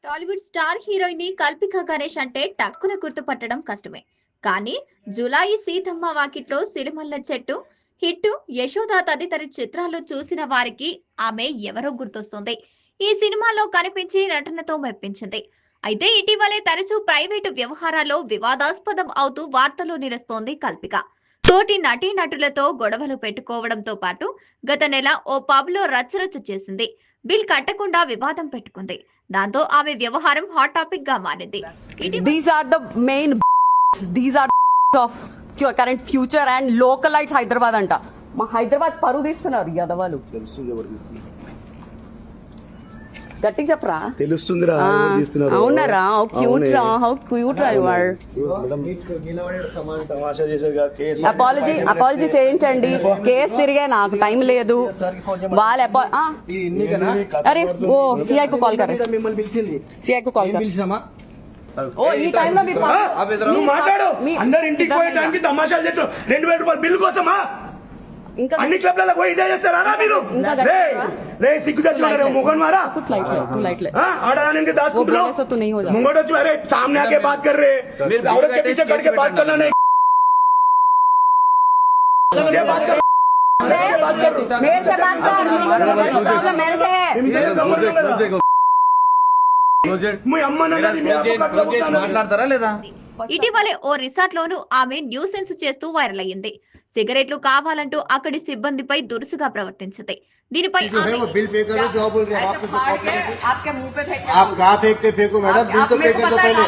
Tollywood star heroine Kalpika Ganesh అంటే టక్కున గుర్తుపట్టడం కష్టమే. కానీ జులాయి సీతమ్మ వాకిట్లో సిరిమల్ల చెట్టు హిట్, యశోద తదితర చిత్రాల్లో చూసిన వారికి ఆమె ఎవరో గుర్తొస్తుంది. ఈ సినిమాలో కనిపించి నటనతో మెప్పించింది. అయితే ఇటీవలే తరచూ ప్రైవేటు వ్యవహారాల్లో వివాదాస్పదం అవుతూ వార్తల్లో నిలుస్తోంది కల్పిక. తోటి నటీనటులతో గొడవలు పెట్టుకోవడంతో పాటు గత నెల ఓ పబ్ లో రచ్చరచ్చ చేసింది. బిల్ కట్టకుండా వివాదం పెట్టుకుంది. దాంతో ఆమె వ్యవహారం హాట్ టాపిక్ గా మారింది. These are the main these are of current future and localites Hyderabad అంట. మా హైదరాబాద్ పరువు తీస్తున్నారు యాదవాలు. తెలుస్తుంది ఎవరు తీస్తున్నారు, గట్టిగా చెప్పరా. తెలుస్తుందిరా ఎవరు తీస్తున్నారు. అవునరా, హౌ క్యూట్ రా, హౌ క్యూట్ రా యు ఆర్. తమాషా చేశారుగా కేసు. అపాలజీ చేయించండి. కేసు తిరిగే నాకు టైం లేదు. వాళ్ళ అరే ఓ సిఐ కు కాల్ కర్, సిఐ కు కాల్ కర్. ఓ ఈ టైం లో నువ్వు మాట్లాడు. అందరు ఇంటికి పోయేటానికి తమాషాలు చేస్తారు. 2000 రూపాయలు బిల్లు కోసమా? ఇంకా అన్ని క్లబ్లలో పోయి ఇదే చేస్తారా మీరు? రే సిగ్గు తెచ్చుకున్నారు మొగన్ మారా. आड़ाने दासकुंటున్నావు ముంగోడు వచ్చి अरे सामने आके बात कर रहे, औरत के पीछे करके बात करना नहीं. मेरे से बात कर, मेरे से మీ అమ్మ నన్నది మీ అమ్మ మాట్లాడతారా లేదా? ఇటీవలే ఓ రిసార్ట్ లోను ఆమె న్యూసెన్స్ చేస్తూ వైరల్ అయ్యింది. సిగరెట్లు కావాలంటూ అక్కడి సిబ్బందిపై దురుసుగా ప్రవర్తించింది. దీనిపై बिल पे करो जो बोल रहे हो आपके मुंह पे फेंक, आप कहाँ फेंकते फेंको मैडम, बिल तो पे कर दो पहले,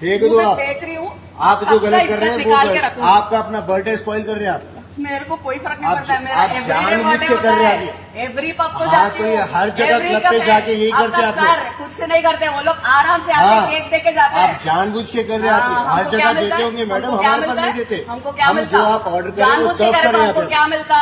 फेंक दो आप. फेंक रही हूँ. आप जो गलत कर रहे हैं वो आपका अपना बर्थडे स्पॉइल कर रहे हैं आप. मेरे को कोई फर्क नहीं पड़ता है. मेरा आप जानबूझ के कर रहे हैं. एवरी पब को हाँ जाती तो हूँ. ये हर जगह क्लब पे जाके यही करते हैं आप लोग. खुद से नहीं करते वो लोग, आराम से आके केक दे के जाते हैं. आप जानबूझ के कर रहे हैं. आप हर जगह देते होंगे मैडम, हमारे पास नहीं देते. हमको क्या मिलता? जो आप ऑर्डर करें वो सर्व कर रहे हैं. हमको क्या मिलता?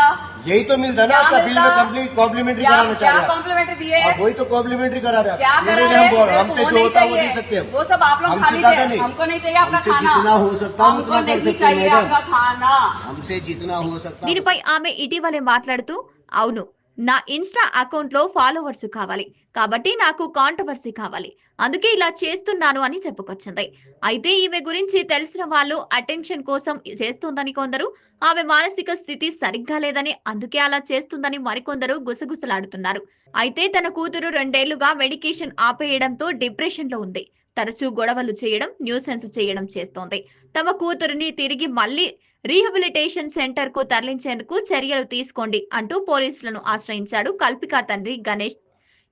यही तो मिलता ना आपका बिल में कंप्लीट कॉम्प्लीमेंट्री कराना चाह रहे हैं. कॉम्प्लीमेंट्री दिए आप वही तो कॉम्प्लीमेंट्री करा रहे हैं. क्या करा रहे हैं? हमसे जो होता है वो दे सकते हैं. वो सब आप लोग खा लीजिए. हमको नहीं चाहिए आपका खाना. जितना हो सकता है उतना कर सकते हैं मैडम. आपका खाना हमसे जितना हो सकता है. దీనిపై ఆమె ఇటీవలే మాట్లాడుతూ, అవును నా ఇన్స్టా అకౌంట్ లో ఫాలోవర్స్ కావాలి కాబట్టి నాకు కాంట్రవర్సీ కావాలి, అందుకే ఇలా చేస్తున్నాను అని చెప్పుకొచ్చింది. అయితే ఈమె గురించి తెలిసిన వాళ్ళు అటెన్షన్ కోసం చేస్తుందని కొందరు, ఆమె మానసిక స్థితి సరిగ్గా లేదని అందుకే అలా చేస్తుందని మరికొందరు గుసగుసలాడుతున్నారు. అయితే తన కూతురు 2 ఏళ్లుగా మెడికేషన్ ఆపేయడంతో డిప్రెషన్ లో ఉంది. తరచూ గొడవలు చేయడం, న్యూసెన్స్ చేయడం చేస్తోంది. తమ కూతురుని తిరిగి మళ్లీ రీహాబిలిటేషన్ సెంటర్ కు తరలించేందుకు చర్యలు తీసుకోండి అంటూ పోలీసులను ఆశ్రయించాడు కల్పిక తండ్రి గణేష్.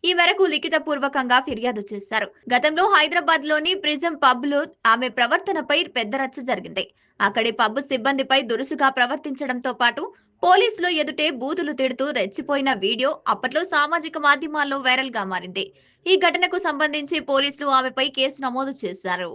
ఈ మేరకు లిఖిత పూర్వకంగా ఫిర్యాదు చేశారు. గతంలో హైదరాబాద్ లోని ప్రిజం పబ్ లో ఆమె ప్రవర్తనపై పెద్ద రచ్చ జరిగింది. అక్కడి పబ్ సిబ్బందిపై దురుసుగా ప్రవర్తించడంతో పాటు పోలీసులు ఎదుటే బూతులు తిడుతూ రెచ్చిపోయిన వీడియో అప్పట్లో సామాజిక మాధ్యమాల్లో వైరల్ గా మారింది. ఈ ఘటనకు సంబంధించి పోలీసులు ఆమెపై కేసు నమోదు చేశారు.